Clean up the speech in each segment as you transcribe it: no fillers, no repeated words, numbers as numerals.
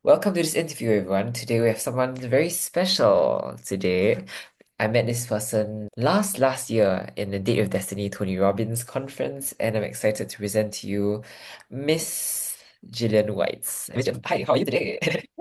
Welcome to this interview, everyone. Today we have someone very special. Today, I met this person last year in the Date with Destiny Tony Robbins conference, and I'm excited to present to you Miss Jillian White. Hi, how are you today?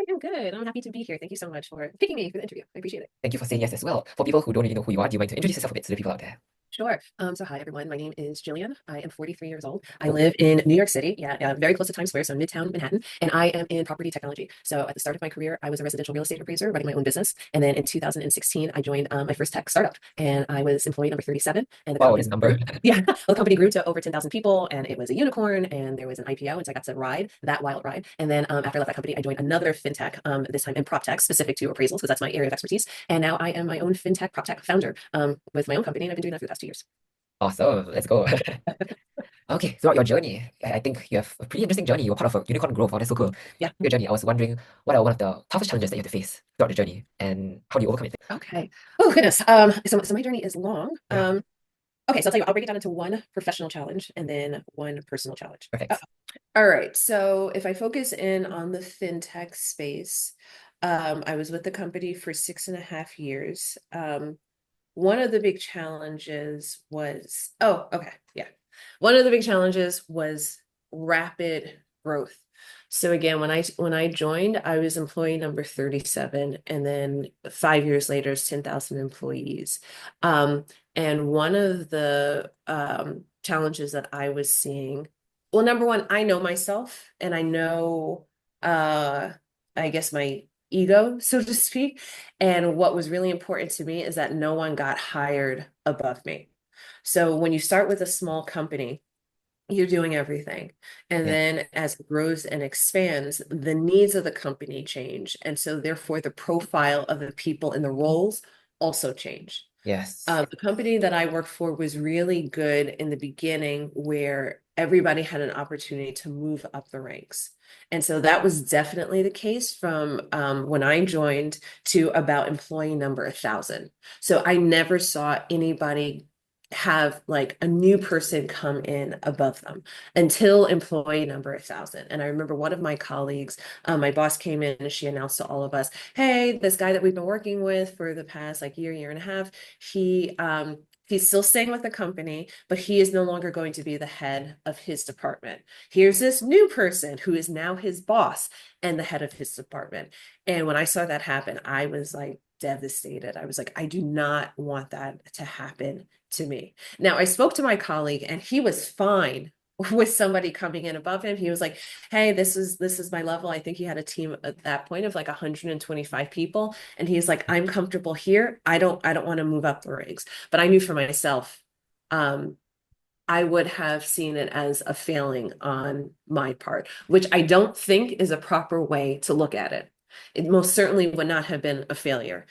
I'm good. I'm happy to be here. Thank you so much for picking me for the interview. I appreciate it. Thank you for saying yes as well. For people who don't really know who you are, do you mind to introduce yourself a bit to the people out there? Sure. So hi everyone. My name is Jillian. I am 43 years old. I Oh, live in New York City. Yeah, very close to Times Square, so Midtown Manhattan. And I am in property technology. So at the start of my career, I was a residential real estate appraiser running my own business. And then in 2016, I joined my first tech startup, and I was employee number 37. And the wow, company this grew. number. Yeah, well, the company grew to over 10,000 people, and it was a unicorn, and there was an IPO, and so I got to ride that wild ride. And then after I left that company, I joined another fintech, this time in prop tech, specific to appraisals, because that's my area of expertise. And now I am my own fintech prop tech founder with my own company, and I've been doing that for the past 2 years. Awesome, let's go. Okay, throughout your journey, I think you have a pretty interesting journey. You were part of a unicorn growth. Oh, that's so cool. Yeah. Your journey, I was wondering what are one of the toughest challenges that you have to face throughout the journey and how do you overcome it? Okay. Oh goodness. So my journey is long. Yeah, Okay, so I'll tell you, I'll break it down into one professional challenge and then one personal challenge. perfect. All right. So if I focus in on the fintech space, I was with the company for 6.5 years. One of the big challenges was, oh, okay, yeah. One of the big challenges was rapid growth. So again, when I joined, I was employee number 37, and then 5 years later, it's 10,000 employees. Um, and one of the challenges that I was seeing, well, number one, I know myself, and I know, uh, I guess my ego, so to speak. And what was really important to me is that no one got hired above me. So when you start with a small company, you're doing everything. And Yeah. then as it grows and expands, the needs of the company change. And so therefore the profile of the people in the roles also change. Yes. The company that I worked for was really good in the beginning, where everybody had an opportunity to move up the ranks. And so that was definitely the case from when I joined to about employee number 1,000. So I never saw anybody have like a new person come in above them until employee number 1,000. And I remember one of my colleagues, my boss came in and she announced to all of us, hey, this guy that we've been working with for the past like year and a half, he's still staying with the company, but he is no longer going to be the head of his department. Here's this new person who is now his boss and the head of his department. And when I saw that happen, I was like devastated. I was like, I do not want that to happen to me. Now, I spoke to my colleague and he was fine with somebody coming in above him. He was like, hey, this is my level. I think he had a team at that point of like 125 people. And he's like, I'm comfortable here. I don't want to move up the ranks. But I knew for myself, um, I would have seen it as a failing on my part, which I don't think is a proper way to look at it. It most certainly would not have been a failure.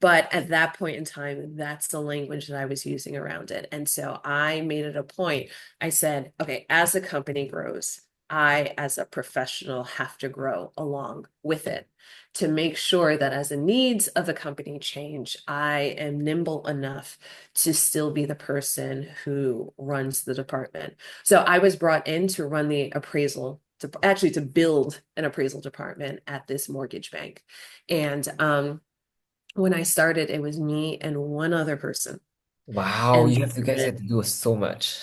But at that point in time, that's the language that I was using around it. And so I made it a point. I said, okay, as the company grows, I, as a professional, have to grow along with it to make sure that as the needs of the company change, I am nimble enough to still be the person who runs the department. So I was brought in to run the appraisal, to actually to build an appraisal department at this mortgage bank. And when I started, it was me and one other person. Wow, And you guys have to do so much.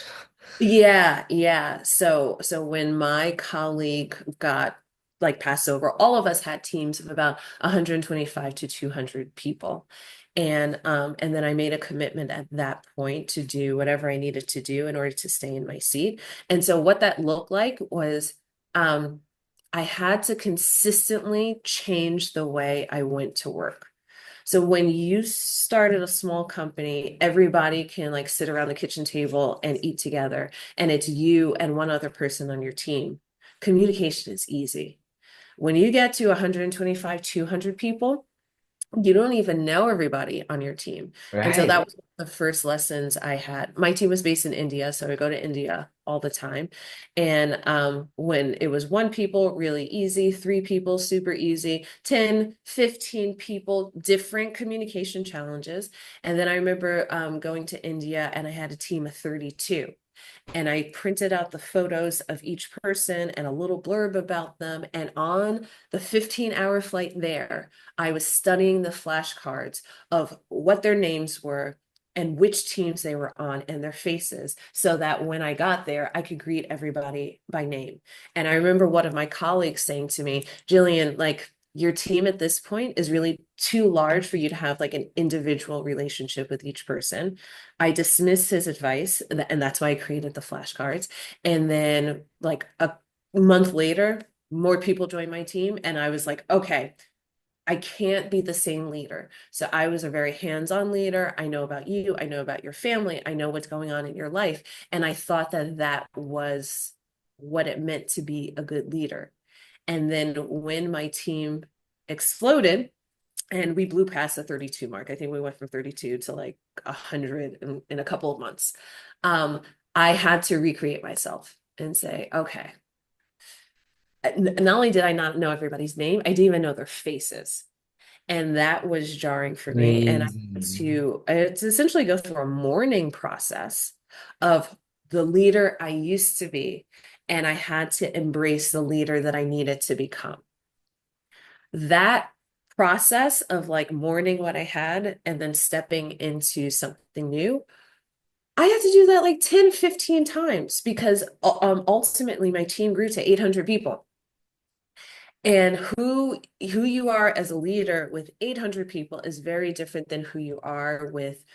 yeah. So when my colleague got like passed over, all of us had teams of about 125 to 200 people. And then I made a commitment at that point to do whatever I needed to do in order to stay in my seat. And so what that looked like was um I had to consistently change the way I went to work. So when you started a small company, everybody can like sit around the kitchen table and eat together, and it's you and one other person on your team. Communication is easy. When you get to 125, 200 people, you don't even know everybody on your team. And so that Right. was the first lessons I had. My team was based in India, so I go to India all the time. And when it was one people, really easy, three people, super easy, 10, 15 people, different communication challenges. And then I remember going to India and I had a team of 32. And I printed out the photos of each person and a little blurb about them. And on the 15-hour flight there, I was studying the flashcards of what their names were and which teams they were on and their faces, so that when I got there, I could greet everybody by name. And I remember one of my colleagues saying to me, Jillian, like, your team at this point is really too large for you to have like an individual relationship with each person. I dismissed his advice, and that's why I created the flashcards. And then, like a month later, more people joined my team, and I was like, okay, I can't be the same leader. So I was a very hands-on leader. I know about you, I know about your family, I know what's going on in your life. And I thought that that was what it meant to be a good leader. And then when my team exploded and we blew past the 32 mark, I think we went from 32 to like 100 in a couple of months. I had to recreate myself and say, okay, not only did I not know everybody's name, I didn't even know their faces. And that was jarring for me. And I Crazy. had to essentially go through a mourning process of the leader I used to be. And I had to embrace the leader that I needed to become. That process of like mourning what I had and then stepping into something new, I had to do that like 10, 15 times because ultimately my team grew to 800 people. And who you are as a leader with 800 people is very different than who you are with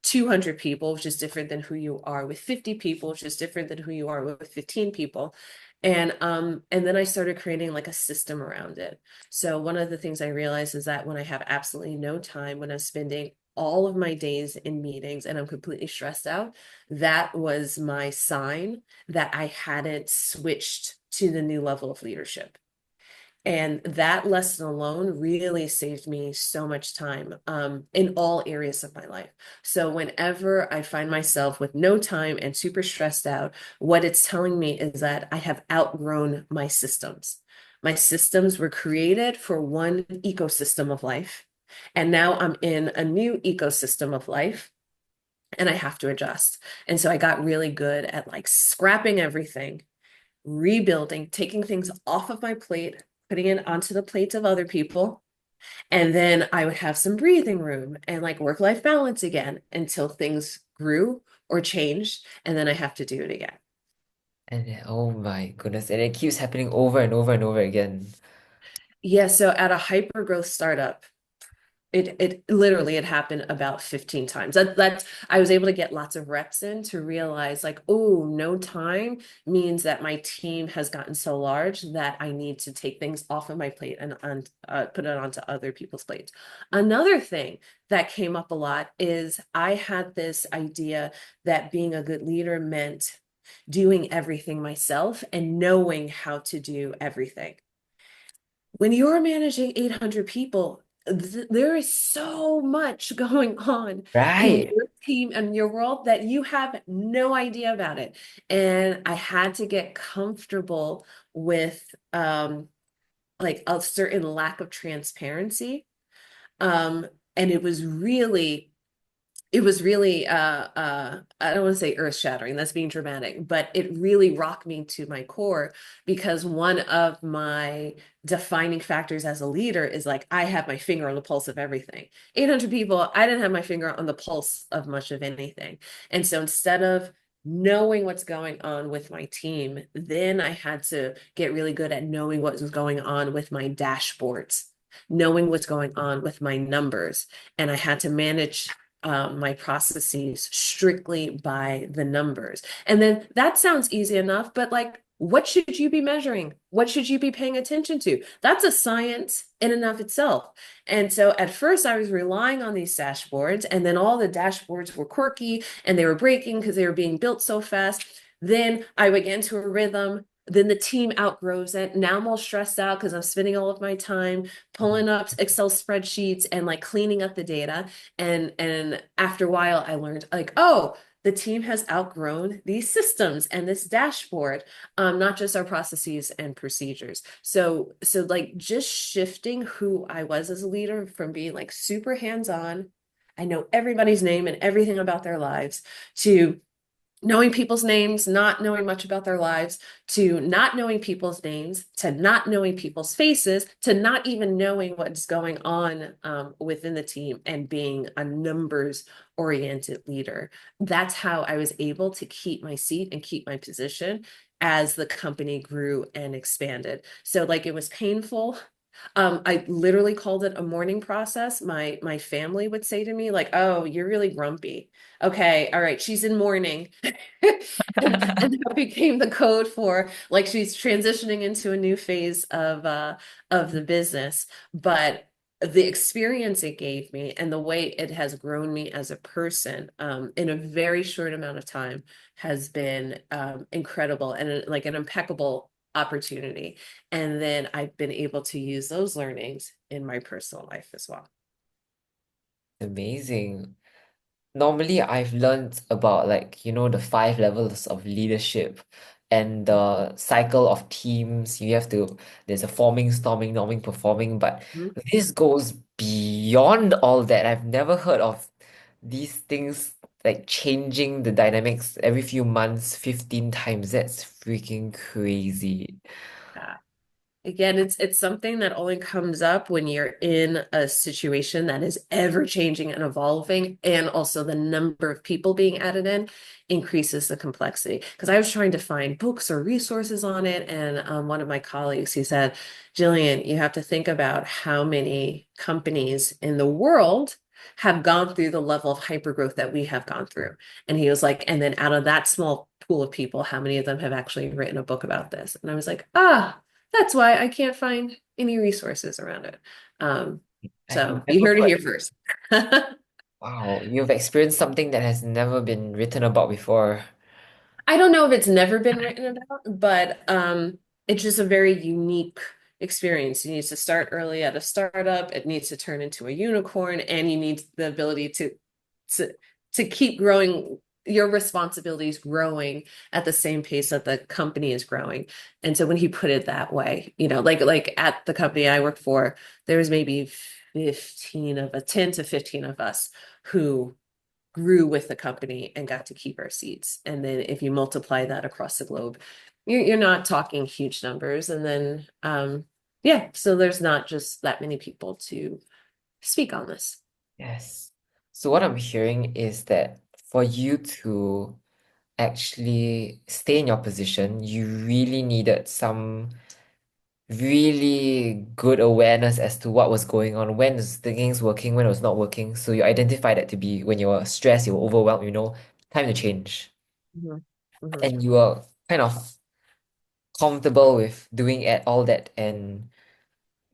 200 people, which is different than who you are with 50 people, which is different than who you are with 15 people. And then I started creating like a system around it. So one of the things I realized is that when I have absolutely no time, when I'm spending all of my days in meetings and I'm completely stressed out, that was my sign that I hadn't switched to the new level of leadership. And that lesson alone really saved me so much time in all areas of my life. So whenever I find myself with no time and super stressed out, what it's telling me is that I have outgrown my systems. My systems were created for one ecosystem of life. And now I'm in a new ecosystem of life and I have to adjust. And so I got really good at like scrapping everything, rebuilding, taking things off of my plate, putting it onto the plates of other people. And then I would have some breathing room and like work-life balance again until things grew or changed. And then I have to do it again. Oh my goodness. And it keeps happening over and over and over again. Yeah. So at a hyper growth startup, it literally it happened about 15 times. That's I was able to get lots of reps in to realize like, oh, no time means that my team has gotten so large that I need to take things off of my plate and put it onto other people's plates. Another thing that came up a lot is I had this idea that being a good leader meant doing everything myself and knowing how to do everything. When you're managing 800 people, there is so much going on in Right. your team and your world that you have no idea about it. And I had to get comfortable with like a certain lack of transparency. Um, and it was really I don't want to say earth shattering, that's being dramatic, but it really rocked me to my core because one of my defining factors as a leader is like I have my finger on the pulse of everything. 800 people, I didn't have my finger on the pulse of much of anything. And so instead of knowing what's going on with my team, then I had to get really good at knowing what was going on with my dashboards, knowing what's going on with my numbers. And I had to manage my processes strictly by the numbers. And then that sounds easy enough, but like, what should you be measuring? What should you be paying attention to? That's a science in and of itself. And so at first I was relying on these dashboards, and then all the dashboards were quirky and they were breaking because they were being built so fast. Then I would get into a rhythm. Then the team outgrows it. Now I'm all stressed out because I'm spending all of my time pulling up Excel spreadsheets and like cleaning up the data. And after a while, I learned like, oh, the team has outgrown these systems and this dashboard, not just our processes and procedures. So like just shifting who I was as a leader from being like super hands-on, I know everybody's name and everything about their lives, to knowing people's names, not knowing much about their lives, to not knowing people's names, to not knowing people's faces, to not even knowing what's going on within the team and being a numbers oriented leader. That's how I was able to keep my seat and keep my position as the company grew and expanded. So like it was painful. I literally called it a mourning process. My family would say to me, like, "Oh, you're really grumpy. Okay, all right, she's in mourning." And that became the code for like she's transitioning into a new phase of the business. But the experience it gave me and the way it has grown me as a person in a very short amount of time has been incredible and like an impeccable opportunity. And then I've been able to use those learnings in my personal life as well. Amazing. Normally, I've learned about like, the five levels of leadership and the cycle of teams. There's a forming, storming, norming, performing, but Mhm. this goes beyond all that. I've never heard of these things like changing the dynamics every few months, 15 times. That's freaking crazy. Yeah. Again, it's something that only comes up when you're in a situation that is ever changing and evolving, and also the number of people being added in increases the complexity. Because I was trying to find books or resources on it, and one of my colleagues, he said, "Jillian, you have to think about how many companies in the world have gone through the level of hypergrowth that we have gone through." And he was like, "And then out of that small pool of people, how many of them have actually written a book about this?" And I was like, ah. That's why I can't find any resources around it. Um, I've so you never heard it heard. here first. Wow, you've experienced something that has never been written about before. I don't know if it's never been written about, but it's just a very unique experience. You need to start early at a startup. It needs to turn into a unicorn, and you need the ability to to keep growing. Your responsibilities growing at the same pace that the company is growing. And so when he put it that way, like at the company I work for, there was maybe 10 to 15 of us who grew with the company and got to keep our seats. And then if you multiply that across the globe, you're not talking huge numbers. And then, yeah, so there's not just that many people to speak on this. Yes. So what I'm hearing is that for you to actually stay in your position, you really needed some really good awareness as to what was going on, when is things working, when it was not working. So you identify that to be when you were stressed, you were overwhelmed, time to change. Mhm. Mhm. And you were kind of comfortable with doing all that and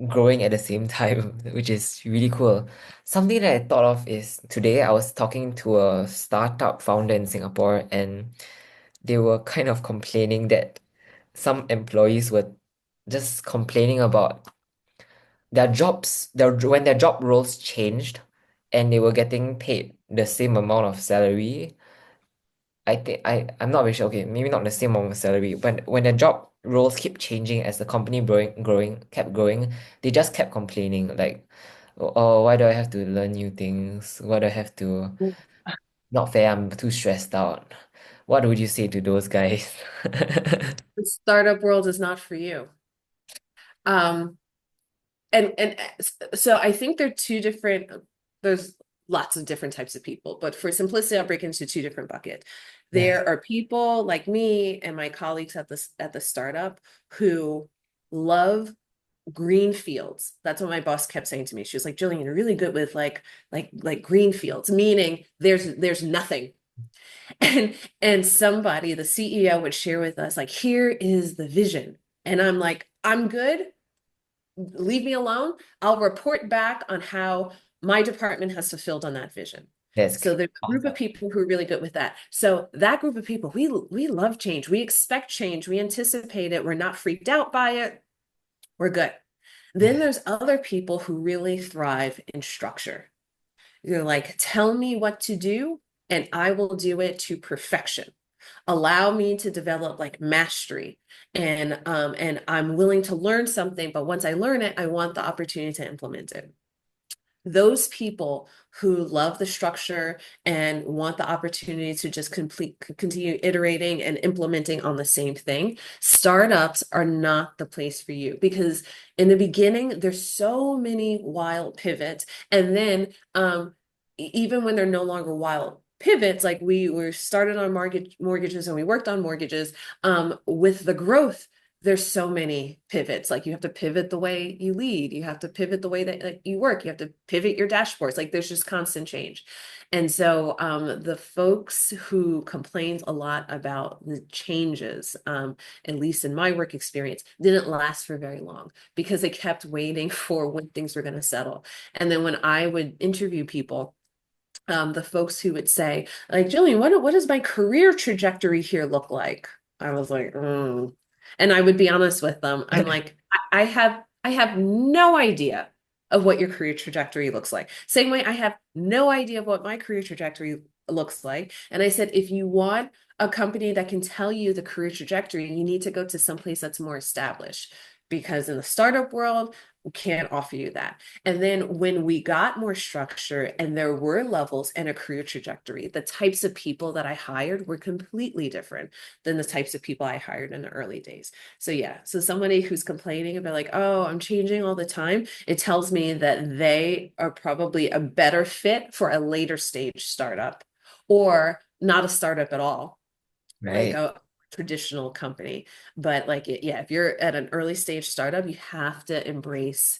growing at the same time, which is really cool. Something that I thought of is today I was talking to a startup founder in Singapore, and they were kind of complaining that some employees were just complaining about when their job roles changed and they were getting paid the same amount of salary. I'm not very sure. Okay, maybe not the same amount of salary. But when the job roles keep changing as the company kept growing, they just kept complaining like, "Oh, why do I have to learn new things? Why do I have to? Not fair. I'm too stressed out." What would you say to those guys? The startup world is not for you. Um, and so I think they're two different, there's lots of different types of people, but for simplicity, I'll break into two different buckets. Yes, There are people like me and my colleagues at the startup who love green fields. That's what my boss kept saying to me. She was like, "Jillian, you're really good with like green fields, meaning there's nothing." And somebody, the CEO, would share with us, like, here is the vision. And I'm like, I'm good, leave me alone. I'll report back on how my department has fulfilled on that vision. So there's a group of awesome. people who are really good with that. So that group of people, we love change. We expect change. We anticipate it. We're not freaked out by it. We're good. Then Yes, there's other people who really thrive in structure. You're like, tell me what to do, and I will do it to perfection. Allow me to develop like mastery, and I'm willing to learn something, but once I learn it, I want the opportunity to implement it. those people who love the structure and want the opportunity to just continue iterating and implementing on the same thing, startups are not the place for you because in the beginning, there's so many wild pivots. And then even when they're no longer wild pivots, like we were started on mortgages and we worked on mortgages, with the growth there's so many pivots. Like you have to pivot the way you lead. You have to pivot the way that like, you work. You have to pivot your dashboards. Like there's just constant change. And so the folks who complained a lot about the changes, at least in my work experience, didn't last for very long because they kept waiting for when things were going to settle. And then when I would interview people, the folks who would say, like, Jillian, what does my career trajectory here look like? I was like, And I would be honest with them. I'm like, I have no idea of what your career trajectory looks like. Same way I have no idea of what my career trajectory looks like. And I said, if you want a company that can tell you the career trajectory, you need to go to someplace that's more established. Because in the startup world, we can't offer you that. And then when we got more structure and there were levels and a career trajectory, the types of people that I hired were completely different than the types of people I hired in the early days. So yeah, so somebody who's complaining about like, oh, I'm changing all the time, it tells me that they are probably a better fit for a later stage startup or not a startup at all, like Right. a traditional company. But like, yeah, if you're at an early stage startup, you have to embrace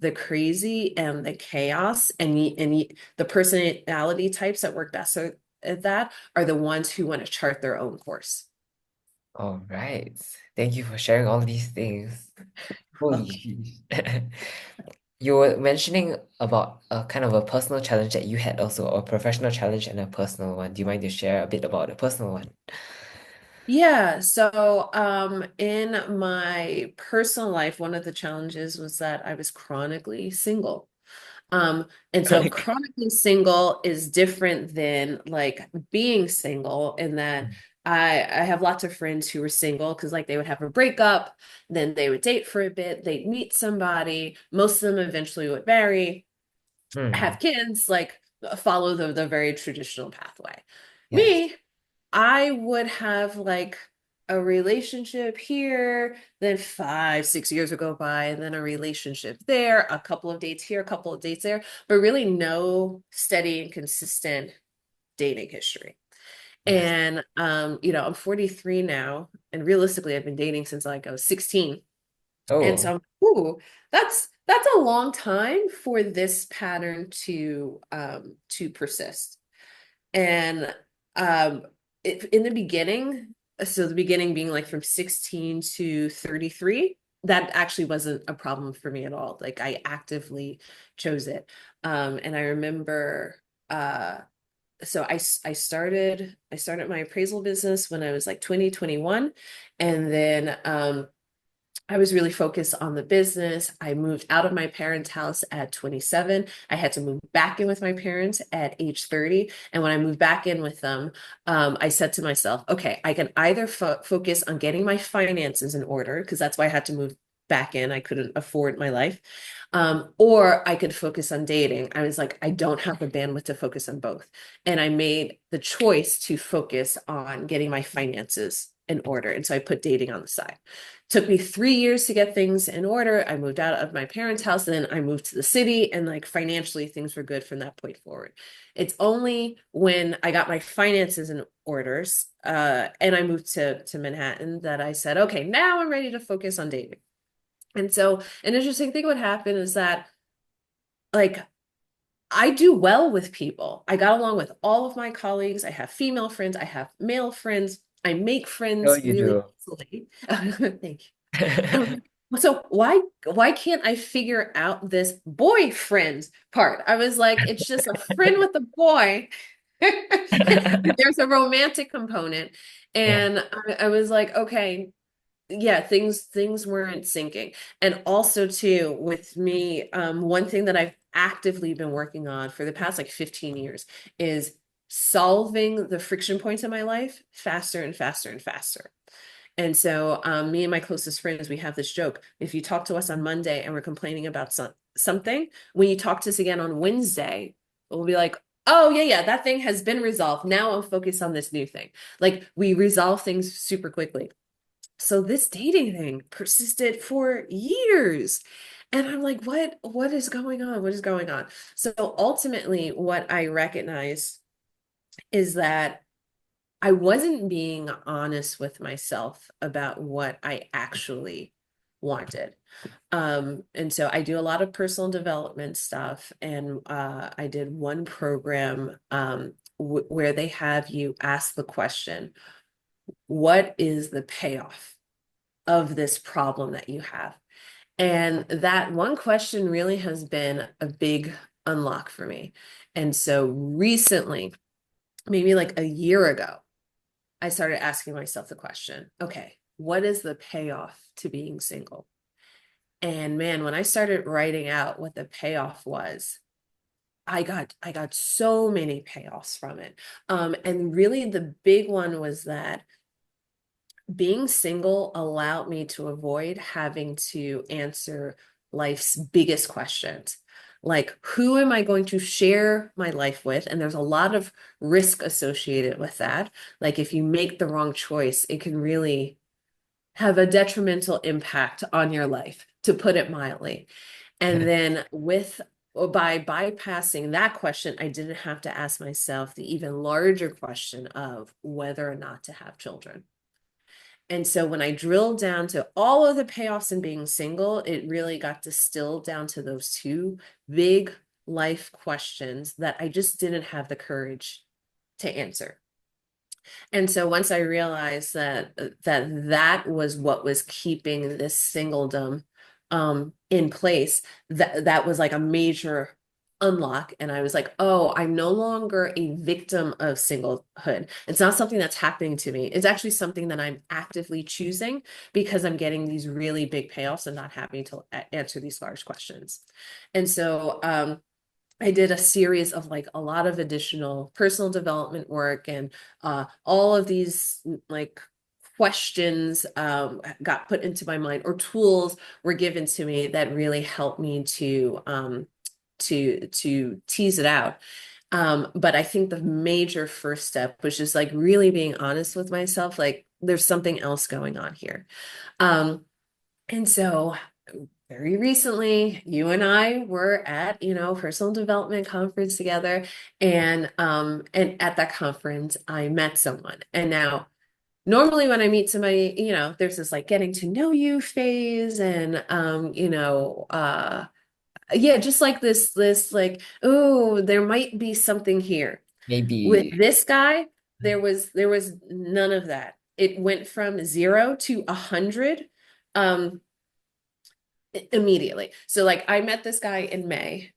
the crazy and the chaos, and the personality types that work best at that are the ones who want to chart their own course. All right. Thank you for sharing all these things. Holy Okay. sheesh. You were mentioning about a kind of a personal challenge that you had also, or a professional challenge and a personal one. Do you mind to share a bit about the personal one? Yeah, so in my personal life, one of the challenges was that I was chronically single. And so Chronic. chronically single is different than like being single in that I have lots of friends who were single because like they would have a breakup, then they would date for a bit, they'd meet somebody, most of them eventually would marry, Hmm. have kids, like follow the very traditional pathway. Yes. Me, I would have like a relationship here, then 5, 6 years would go by, and then a relationship there, a couple of dates here, a couple of dates there, but really no steady and consistent dating history. Yes. And I'm 43 now, and realistically, I've been dating since like I was 16. And Oh, so, ooh, that's a long time for this pattern to persist. And um, in the beginning, so the beginning being like from 16 to 33, that actually wasn't a problem for me at all. Like I actively chose it. And I remember, so I started my appraisal business when I was like 20, 21. And then I was really focused on the business. I moved out of my parents' house at 27. I had to move back in with my parents at age 30. And when I moved back in with them, I said to myself, okay, I can either focus on getting my finances in order, because that's why I had to move back in. I couldn't afford my life. Or I could focus on dating. I was like, I don't have the bandwidth to focus on both. And I made the choice to focus on getting my finances in order. And so I put dating on the side. Took me 3 years to get things in order. I moved out of my parents' house, and then I moved to the city, and like financially, things were good from that point forward. It's only when I got my finances in orders, and I moved to Manhattan that I said, okay, now I'm ready to focus on dating. And so an interesting thing would happen is that like I do well with people. I got along with all of my colleagues. I have female friends, I have male friends. I make no, friends you really do. easily. Thank you. So why can't I figure out this boyfriend part? I was like, it's just a friend with a boy. There's a romantic component. Yeah. And I was like, okay, yeah, things weren't syncing. And also too, with me, one thing that I've actively been working on for the past like 15 years is solving the friction points in my life faster and faster and faster. And so me and my closest friends, we have this joke. If you talk to us on Monday and we're complaining about something, when you talk to us again on Wednesday, we'll be like, oh, yeah, yeah, that thing has been resolved. Now I'll focus on this new thing. Like we resolve things super quickly. So this dating thing persisted for years. And I'm like, what is going on? What is going on? So ultimately, what I recognize is that I wasn't being honest with myself about what I actually wanted. And so I do a lot of personal development stuff, and I did one program where they have you ask the question, what is the payoff of this problem that you have? And that one question really has been a big unlock for me. And so recently, maybe like a year ago, I started asking myself the question, okay, what is the payoff to being single? And man, when I started writing out what the payoff was, I got so many payoffs from it. And really the big one was that being single allowed me to avoid having to answer life's biggest questions. Like, who am I going to share my life with? And there's a lot of risk associated with that. Like, if you make the wrong choice, it can really have a detrimental impact on your life, to put it mildly. And then by bypassing that question, I didn't have to ask myself the even larger question of whether or not to have children. And so when I drilled down to all of the payoffs in being single, it really got distilled down to those two big life questions that I just didn't have the courage to answer. And so once I realized that was what was keeping this singledom in place, that was like a major unlock. And I was like, oh, I'm no longer a victim of singlehood. It's not something that's happening to me. It's actually something that I'm actively choosing because I'm getting these really big payoffs and not having to answer these large questions. And so I did a series of like a lot of additional personal development work, and all of these like questions got put into my mind, or tools were given to me that really helped me to tease it out. But I think the major first step was just like really being honest with myself, like there's something else going on here. Um, and so very recently, you and I were at, personal development conference together. And at that conference, I met someone. And now normally when I meet somebody, there's this like getting to know you phase, and yeah, just like this like, oh, there might be something here. With Maybe. this guy, there was none of that. It went from 0 to 100. Um, immediately. So like I met this guy in May,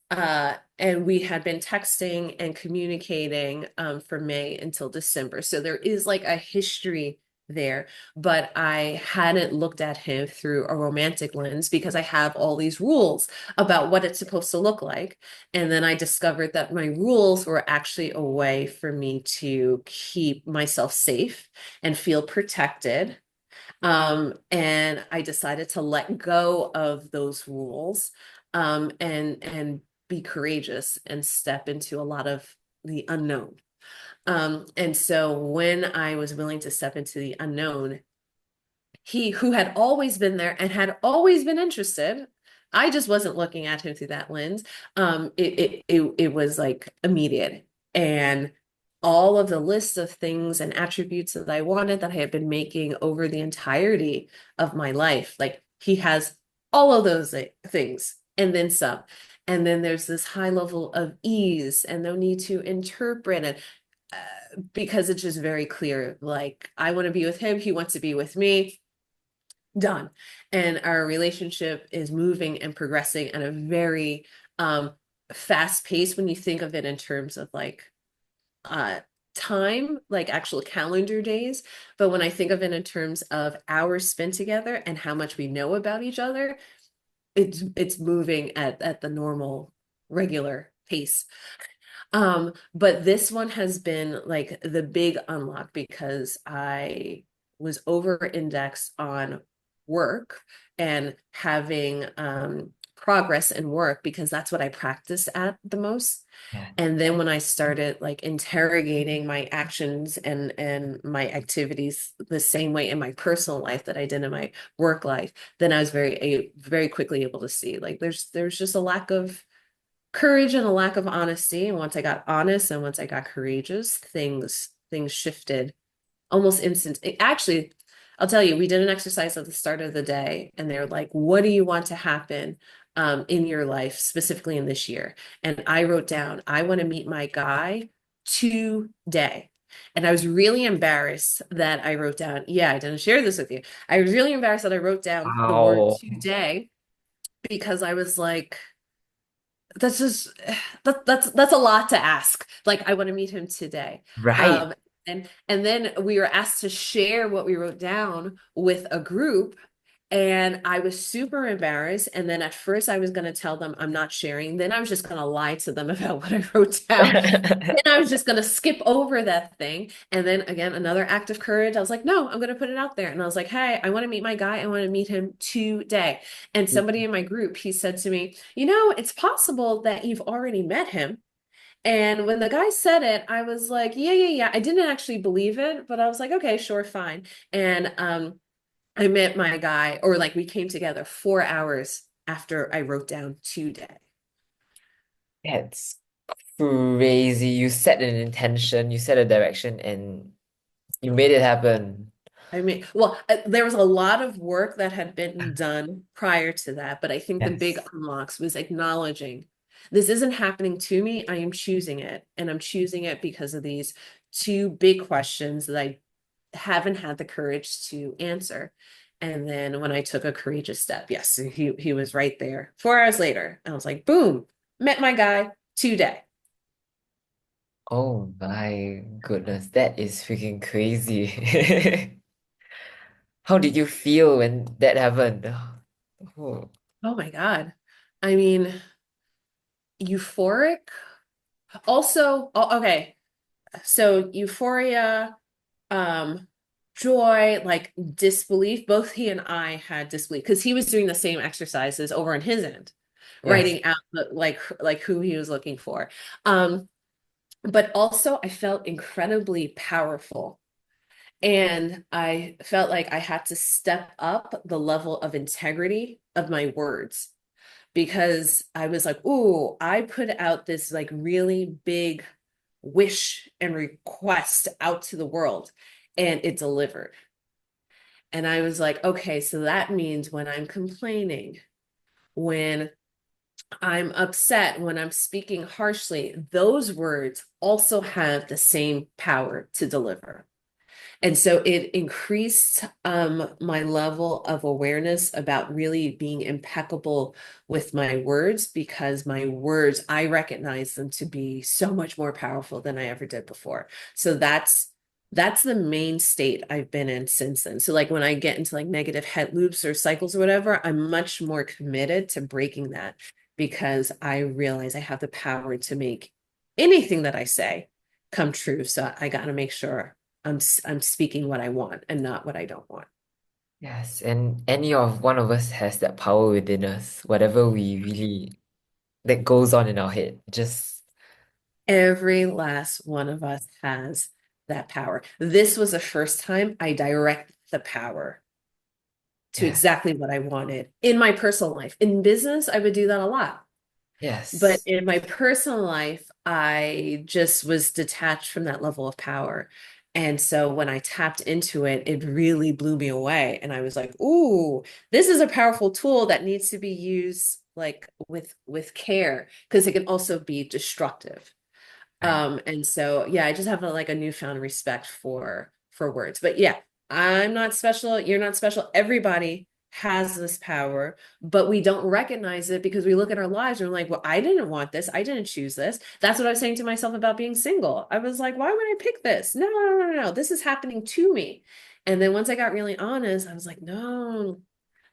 and we had been texting and communicating from May until December. So there is like a history there, but I hadn't looked at him through a romantic lens because I have all these rules about what it's supposed to look like. And then I discovered that my rules were actually a way for me to keep myself safe and feel protected. And I decided to let go of those rules, and be courageous and step into a lot of the unknown. And so when I was willing to step into the unknown, he who had always been there and had always been interested, I just wasn't looking at him through that lens. It was like immediate. And all of the list of things and attributes that I wanted, that I had been making over the entirety of my life, like he has all of those things and then some. And then there's this high level of ease and no need to interpret it, because it's just very clear, like I want to be with him, he wants to be with me, done. And our relationship is moving and progressing at a very fast pace when you think of it in terms of like uh time, like actual calendar days. But when I think of it in terms of hours spent together and how much we know about each other, it's moving at the normal regular pace. But this one has been like the big unlock because I was over indexed on work and having progress in work because that's what I practice at the most. Yeah. And then when I started like interrogating my actions and my activities the same way in my personal life that I did in my work life, then I was very quickly able to see like there's just a lack of courage and a lack of honesty. And once I got honest and once I got courageous, things shifted almost instant. Actually, I'll tell you, we did an exercise at the start of the day, and they're like, "What do you want to happen in your life, specifically in this year?" And I wrote down, "I want to meet my guy today." And I was really embarrassed that I wrote down, yeah, I didn't share this with you. I was really embarrassed that I wrote down the word Wow. today because I was like, that's just that's a lot to ask. Like I want to meet him today. Right. Um and then we were asked to share what we wrote down with a group and I was super embarrassed and then at first I was going to tell them I'm not sharing. Then I was just going to lie to them about what I wrote down. And I was just going to skip over that thing. And then again, another act of courage. I was like, no, I'm going to put it out there. And I was like, hey, I want to meet my guy. I want to meet him today. And somebody in my group, he said to me, it's possible that you've already met him. And when the guy said it, I was like, yeah, yeah, yeah. I didn't actually believe it, but I was like, okay, sure, fine. And I met my guy, or like we came together 4 hours after I wrote down today. That's crazy. You set an intention, you set a direction, and you made it happen. I mean, well, there was a lot of work that had been done prior to that, but I think the big Yes. unlocks was acknowledging this isn't happening to me. I am choosing it. And I'm choosing it because of these two big questions that I haven't had the courage to answer. And then when I took a courageous step, yes, he was right there. 4 hours later, I was like, boom, met my guy today. Oh my goodness, that is freaking crazy. How did you feel when that happened? Oh, Oh my God. I mean, euphoric. Also, okay. So euphoria, um, joy, like disbelief. Both he and I had disbelief because he was doing the same exercises over on his end, yes. writing out like who he was looking for. Um, but also I felt incredibly powerful. And I felt like I had to step up the level of integrity of my words because I was like, ooh, I put out this like really big wish and request out to the world and it delivered. And I was like, okay, so that means when I'm complaining, when I'm upset, when I'm speaking harshly, those words also have the same power to deliver. And so it increased my level of awareness about really being impeccable with my words because my words, I recognize them to be so much more powerful than I ever did before. So that's the main state I've been in since then. So like when I get into like negative head loops or cycles or whatever, I'm much more committed to breaking that because I realize I have the power to make anything that I say come true. So I got to make sure I'm speaking what I want and not what I don't want. Yes, and any of one of us has that power within us, whatever we really that goes on in our head. Just Every last one of us has that power. This was the first time I direct the power to yes, exactly what I wanted in my personal life. In business, I would do that a lot. But yes. in my personal life, I just was detached from that level of power. And so when I tapped into it, it really blew me away. And I was like, ooh, this is a powerful tool that needs to be used like with care because it can also be destructive. Right. And so yeah, I just have like a newfound respect for words. But yeah, I'm not special, you're not special. Everybody has this power, but we don't recognize it because we look at our lives and we're like, well, I didn't want this. I didn't choose this. That's what I was saying to myself about being single. I was like, why would I pick this? No, no, no, no, no. This is happening to me. And then once I got really honest, I was like, no,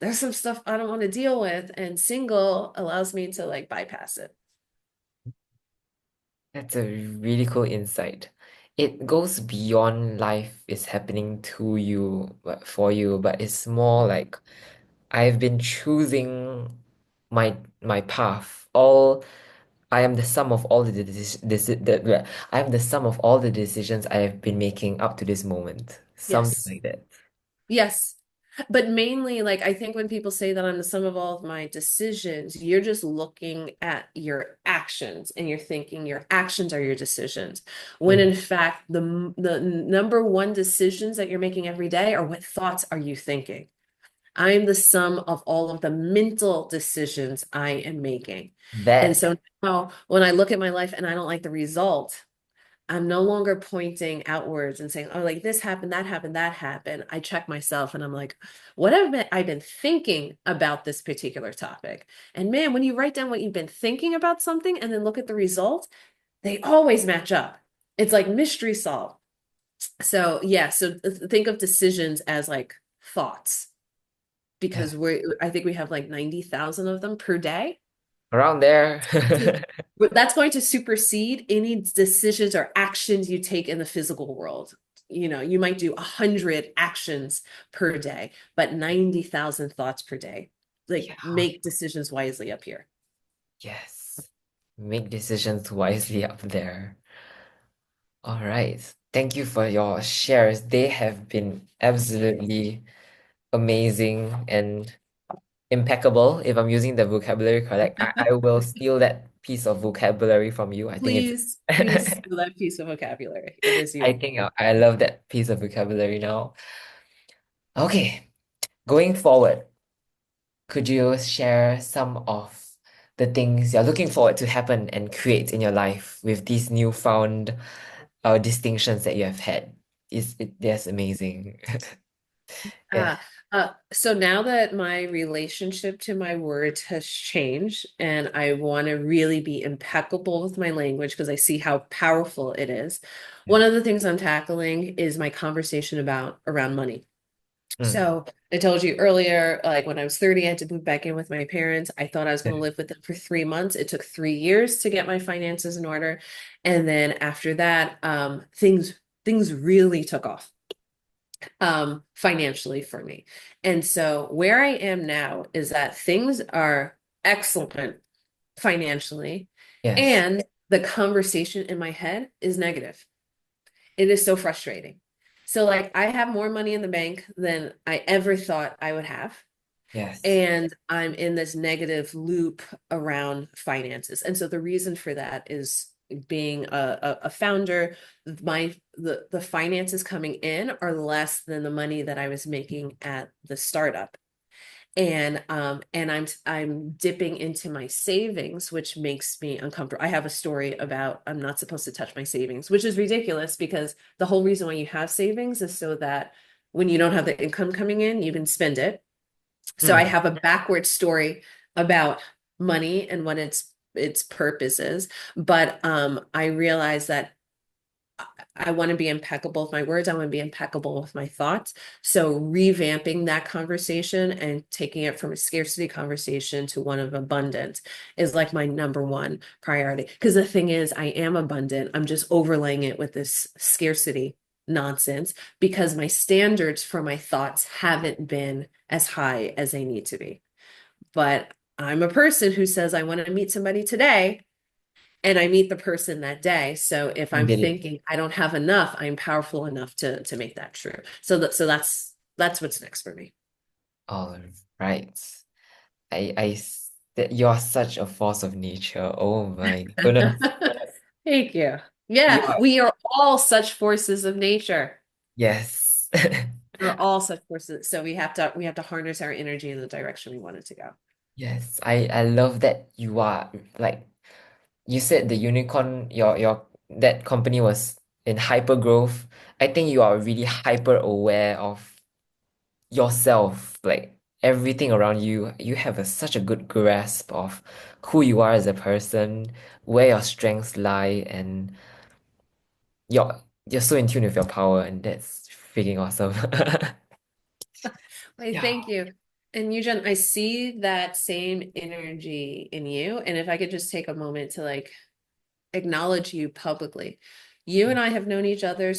there's some stuff I don't want to deal with. And single allows me to like bypass it. That's a really cool insight. it goes beyond life is happening to you, but for you, but it's more like I've been choosing my path. I am the sum of all I am the sum of all the decisions I have been making up to this moment. Something Yes. like that. Yes. But mainly, like, I think when people say that I'm the sum of all of my decisions, you're just looking at your actions and you're thinking your actions are your decisions. When Mm. in fact, the number one decisions that you're making every day are what thoughts are you thinking? I am the sum of all of the mental decisions I am making. And That so now when I look at my life and I don't like the result, I'm no longer pointing outwards and saying, oh, like this happened, that happened, that happened. I check myself and I'm like, what have I been thinking about this particular topic? And man, when you write down what you've been thinking about something and then look at the result, they always match up. It's like mystery solved. So yeah, so think of decisions as like thoughts yeah, because I think we have like 90,000 of them per day. around there. That's going to supersede any decisions or actions you take in the physical world. You know, you might do 100 actions per day, but 90,000 thoughts per day. Like Yeah. make decisions wisely up here. Yes. Make decisions wisely up there. All right. Thank you for your shares. They have been absolutely amazing and impeccable. If I'm using the vocabulary correct, I will steal that piece of vocabulary from you. I think it's Please steal that piece of vocabulary. It is I you. think I love that piece of vocabulary now. Okay, going forward, could you share some of the things you're looking forward to happen and create in your life with these newfound distinctions that you have had? That's amazing. Yeah. Uh, so now that my relationship to my words has changed and I want to really be impeccable with my language because I see how powerful it is. Yeah. One of the things I'm tackling is my conversation about around money. Mm. So I told you earlier, like when I was 30, I had to move back in with my parents. I thought I was going to live with them for 3 months. It took 3 years to get my finances in order. And then after that, things really took off financially for me. And so where I am now is that things are excellent financially, Yes. and the conversation in my head is negative. It is so frustrating. So like I have more money in the bank than I ever thought I would have. Yes. And I'm in this negative loop around finances. And so the reason for that is being a founder, the finances coming in are less than the money that I was making at the startup. And I'm dipping into my savings, which makes me uncomfortable. I have a story about I'm not supposed to touch my savings, which is ridiculous because the whole reason why you have savings is so that when you don't have the income coming in, you can spend it. So I Mm. have a backward story about money and what its purpose is. But I realize that I want to be impeccable with my words. I want to be impeccable with my thoughts. So revamping that conversation and taking it from a scarcity conversation to one of abundance is like my number one priority. Because the thing is, I am abundant. I'm just overlaying it with this scarcity nonsense because my standards for my thoughts haven't been as high as they need to be. But I'm a person who says I want to meet somebody today and I meet the person that day. So if And I'm did it. thinking I don't have enough, I'm powerful enough to make that true. So that's what's next for me. All right. You're such a force of nature. Oh my goodness. Thank you. You Yeah, are. we are all such forces of nature. Yes. We're all such forces. So we have to harness our energy in the direction we want it to go. Yes. I love that you are like you said the unicorn, your that company was in hyper growth. I think you are really hyper aware of yourself, like everything around you. You have such a good grasp of who you are as a person, where your strengths lie, and you're so in tune with your power, and that's freaking awesome. Why, Yeah. thank you. And Eugen, I see that same energy in you. And if I could just take a moment to like acknowledge you publicly. You and I have known each other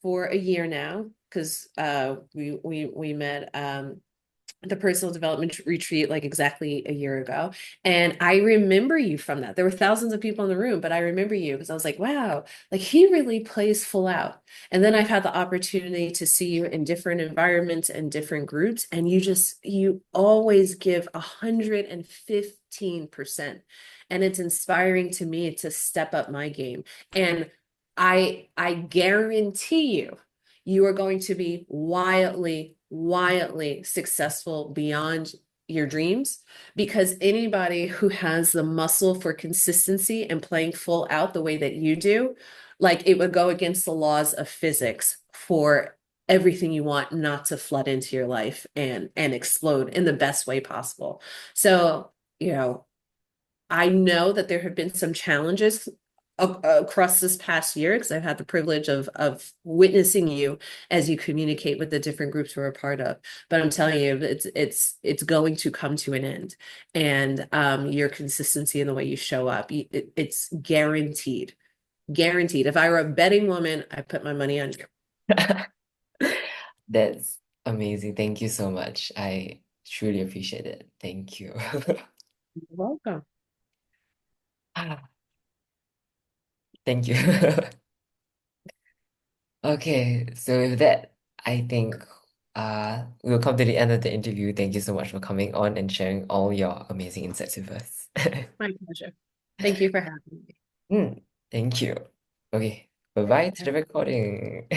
for a year now because we met the personal development retreat like exactly a year ago. And I remember you from that. There were thousands of people in the room, but I remember you because I was like, wow, like he really plays full out. And then I've had the opportunity to see you in different environments and different groups. And you always give 115%. And it's inspiring to me to step up my game. And I guarantee you are going to be wildly successful beyond your dreams because anybody who has the muscle for consistency and playing full out the way that you do, like it would go against the laws of physics for everything you want not to flood into your life and explode in the best way possible. So, you know, I know that there have been some challenges across this past year because I've had the privilege of witnessing you as you communicate with the different groups we're a part of. But I'm telling you, it's going to come to an end, and your consistency in the way you show up, it's guaranteed, guaranteed. If I were a betting woman, I put my money on you. That's amazing. Thank you so much. I truly appreciate it. Thank you. You're welcome. Ah, thank you. Okay, so with that, I think we'll come to the end of the interview. Thank you so much for coming on and sharing all your amazing insights with us. My pleasure. Thank you for having me. Thank you. Okay, bye-bye to the recording.